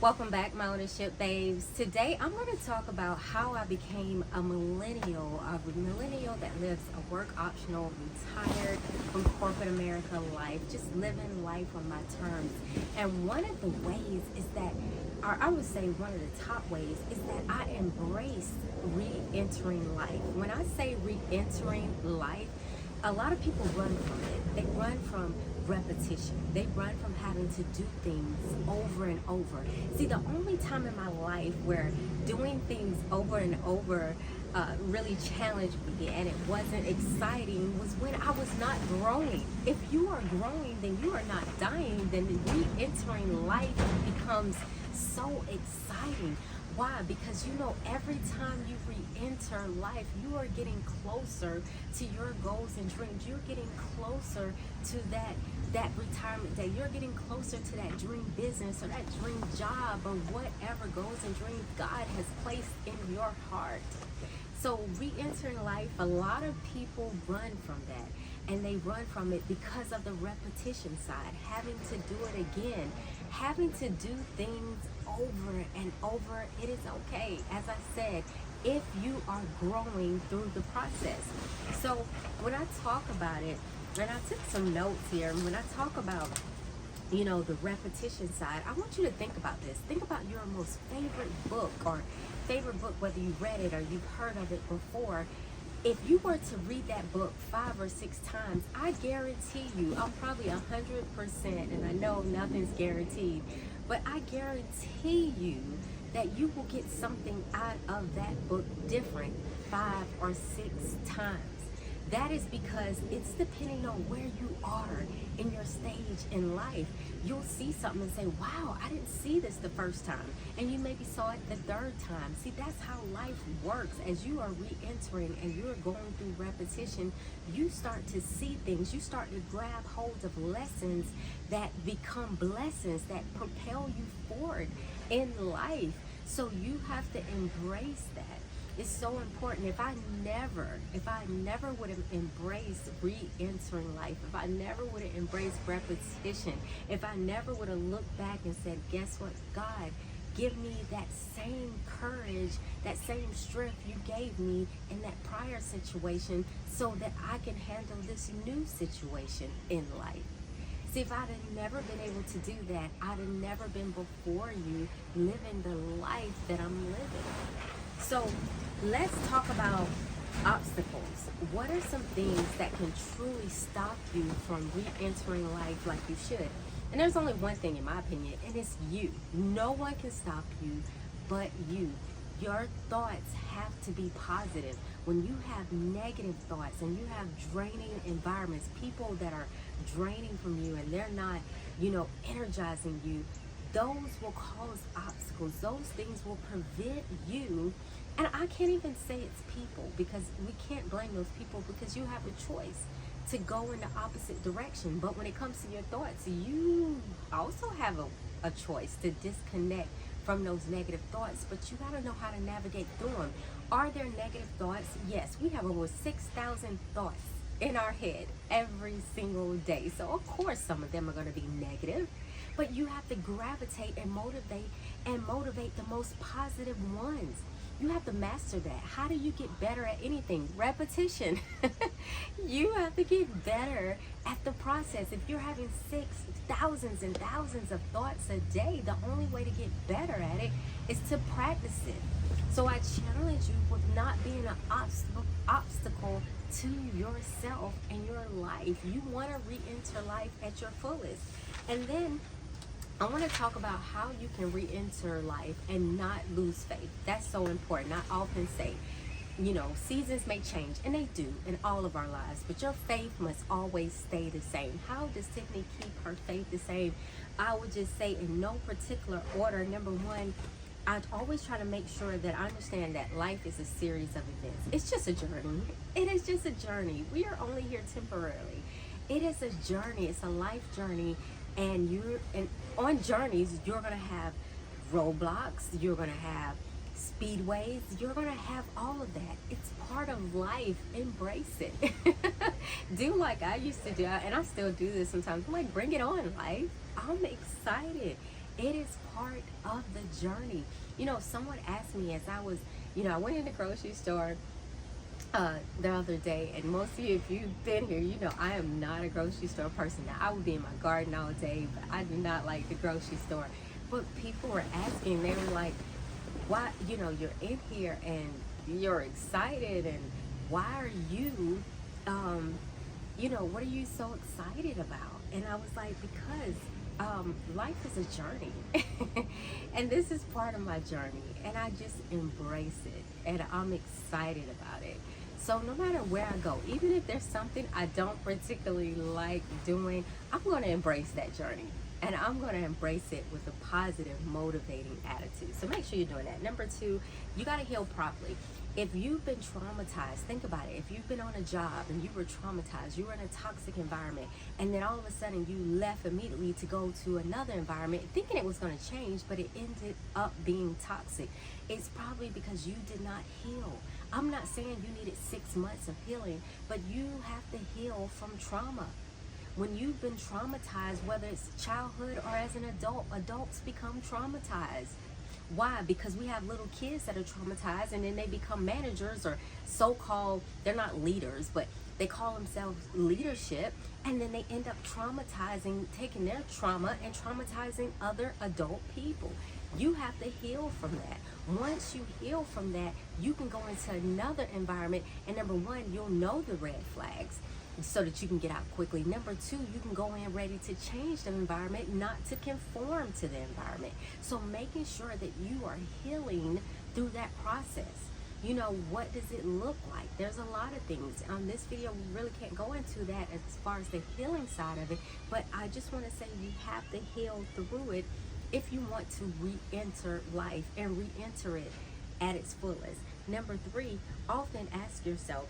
Welcome back, my ownership babes. Today I'm going to talk about how I became a millennial that lives a work optional, retired from corporate America life, just living life on my terms. And one of the ways is that, or I would say one of the top ways, is that I embrace re-entering life. When I say re-entering life, a lot of people run from it. They run from repetition. They run from having to do things over and over. See, the only time in my life where doing things over and over really challenged me and it wasn't exciting was when I was not growing. If you are growing, then you are not dying. Then re-entering life becomes so exciting. Why? Because every time you re-enter life, you are getting closer to your goals and dreams. You're getting closer to that retirement day. You're getting closer to that dream business or that dream job or whatever goals and dreams God has placed in your heart. So re-entering life, a lot of people run from that. And they run from it because of the repetition side, having to do it again, having to do things over and over. It is okay, as I said, if you are growing through the process. So when I talk about it, and I took some notes here, and when I talk about the repetition side, I want you to think about this. Think about your most favorite book, whether you read it or you've heard of it before. If you were to read that book 5 or 6 times, I guarantee you, I'm probably 100%, and I know nothing's guaranteed, but I guarantee you that you will get something out of that book different 5 or 6 times. That is because it's depending on where you are in your stage in life. You'll see something and say, wow, I didn't see this the first time. And you maybe saw it the third time. See, that's how life works. As you are re-entering and you're going through repetition, you start to see things. You start to grab hold of lessons that become blessings that propel you forward in life. So you have to embrace that. It's so important. If I never would have embraced re-entering life, if I never would have embraced repetition, if I never would have looked back and said, guess what, God, give me that same courage, that same strength you gave me in that prior situation so that I can handle this new situation in life. See, if I'd have never been able to do that, I'd have never been before you living the life that I'm living. So let's talk about obstacles. What are some things that can truly stop you from re-entering life like you should? And there's only one thing in my opinion, and it's you. No one can stop you but you. Your thoughts have to be positive. When you have negative thoughts and you have draining environments, people that are draining from you and they're not, energizing you, those will cause obstacles. Those things will prevent you. And I can't even say it's people, because we can't blame those people, because you have a choice to go in the opposite direction. But when it comes to your thoughts, you also have a choice to disconnect from those negative thoughts, but you got to know how to navigate through them. Are there negative thoughts? Yes, we have over 6,000 thoughts in our head every single day. So of course some of them are going to be negative, but you have to gravitate and motivate the most positive ones. You have to master that. How do you get better at anything? Repetition. You have to get better at the process. If you're having thousands and thousands of thoughts a day, the only way to get better at it is to practice it. So I challenge you with not being an obstacle to yourself and your life. You want to re-enter life at your fullest. And then I want to talk about how you can re-enter life and not lose faith. That's so important. I often say, seasons may change, and they do in all of our lives, but your faith must always stay the same. How does Tiffany keep her faith the same? I would just say in no particular order. Number one, I always try to make sure that I understand that life is a series of events. It's just a journey. It is just a journey. We are only here temporarily. It is a journey. It's a life journey. And on journeys, you're going to have roadblocks, you're going to have speedways, you're going to have all of that. It's part of life. Embrace it. Do like I used to do, and I still do this sometimes. I'm like, bring it on, life. I'm excited. It is part of the journey. Someone asked me as I was, I went in the grocery store the other day, and most of you, if you've been here, I am not a grocery store person. Now, I would be in my garden all day, but I do not like the grocery store. But people were asking, they were like, why, you're in here and you're excited, and why are you, what are you so excited about? And I was like, because life is a journey and this is part of my journey, and I just embrace it, and I'm excited about it. So no matter where I go, even if there's something I don't particularly like doing, I'm going to embrace that journey, and I'm going to embrace it with a positive, motivating attitude. So make sure you're doing that. Number 2, you got to heal properly. If you've been traumatized, think about it. If you've been on a job and you were traumatized, you were in a toxic environment, and then all of a sudden you left immediately to go to another environment thinking it was going to change, but it ended up being toxic, it's probably because you did not heal. I'm not saying you needed 6 months of healing, but you have to heal from trauma. When you've been traumatized, whether it's childhood or as an adult, adults become traumatized. Why? Because we have little kids that are traumatized, and then they become managers, or so-called, they're not leaders, but they call themselves leadership, and then they end up traumatizing, taking their trauma and traumatizing other adult people. You have to heal from that. Once you heal from that, you can go into another environment, and number 1, you'll know the red flags so that you can get out quickly. Number 2, you can go in ready to change the environment, not to conform to the environment. So making sure that you are healing through that process. What does it look like? There's a lot of things. On this video, we really can't go into that as far as the healing side of it, but I just want to say you have to heal through it if you want to re-enter life and re-enter it at its fullest. Number 3, often ask yourself,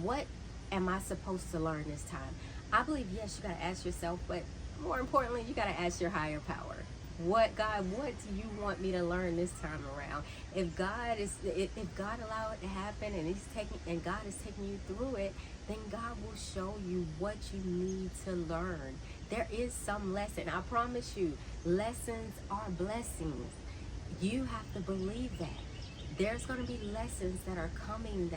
what am I supposed to learn this time? I believe, yes, you got to ask yourself, but more importantly, you got to ask your higher power. What do you want me to learn this time around? If God allowed it to happen, and God is taking you through it, then God will show you what you need to learn. There is some lesson. I promise you, lessons are blessings. You have to believe that. There's going to be lessons that are coming,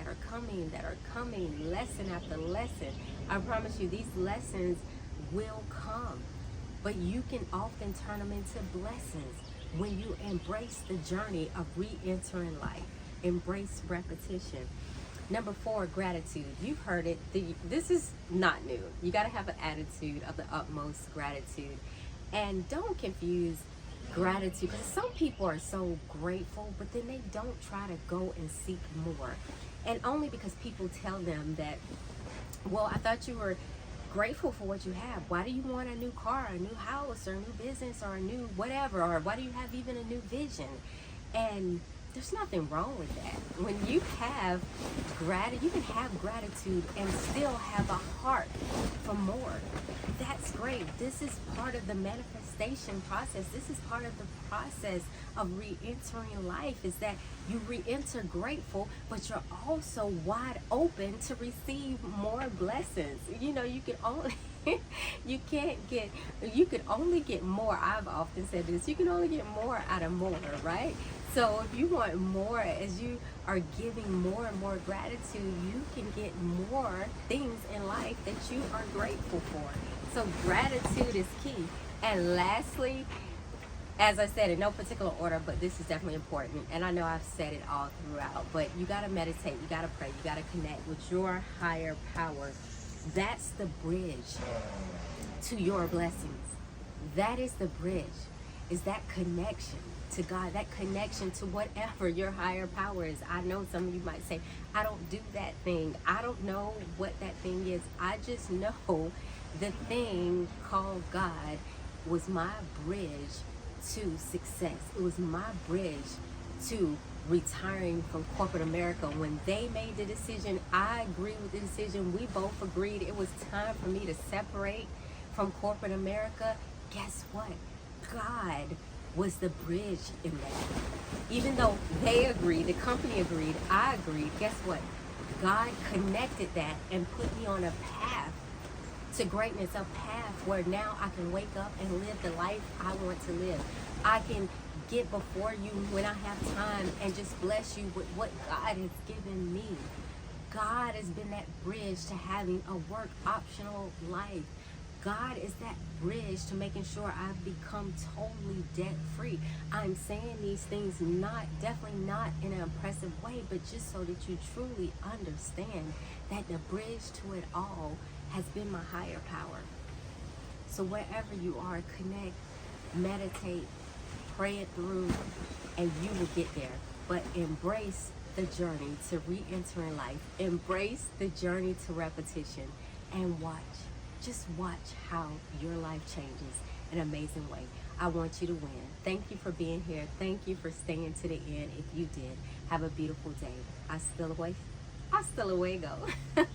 lesson after lesson. I promise you, these lessons will come. But you can often turn them into blessings when you embrace the journey of re-entering life. Embrace repetition. Number 4, gratitude. You've heard it. This is not new. You got to have an attitude of the utmost gratitude. And don't confuse gratitude, because some people are so grateful, but then they don't try to go and seek more. And only because people tell them that, well, I thought you were grateful for what you have. Why do you want a new car, a new house, or a new business, or a new whatever, or why do you have even a new vision? And there's nothing wrong with that. When you have gratitude, you can have gratitude and still have a heart for more. That's great. This is part of the manifestation process. This is part of the process of re-entering life, is that you re-enter grateful, but you're also wide open to receive more blessings. You can only you can only get more. I've often said this, you can only get more out of more, right? So if you want more, as you are giving more and more gratitude, you can get more things in life that you are grateful for. So gratitude is key. And lastly, as I said, in no particular order, but this is definitely important, and I know I've said it all throughout, but you got to meditate, you got to pray, you got to connect with your higher power. That's the bridge to your blessings. That is the bridge, is that connection to God, that connection to whatever your higher power is. I know some of you might say, I don't do that thing. I don't know what that thing is. I just know the thing called God was my bridge to success. It was my bridge to retiring from corporate America. When they made the decision, I agreed with the decision. We both agreed it was time for me to separate from corporate America. Guess what? God was the bridge in that. Even though they agreed, the company agreed, I agreed, guess what? God connected that and put me on a path to greatness, a path where now I can wake up and live the life I want to live. I can get before you when I have time and just bless you with what God has given me. God has been that bridge to having a work optional life. God is that bridge to making sure I've become totally debt free. I'm saying these things definitely not in an impressive way, but just so that you truly understand that the bridge to it all has been my higher power. So wherever you are, connect, meditate, pray it through, and you will get there. But embrace the journey to re-entering life. Embrace the journey to repetition, and just watch how your life changes in an amazing way. I want you to win. Thank you for being here. Thank you for staying to the end. If you did, have a beautiful day. I still away go.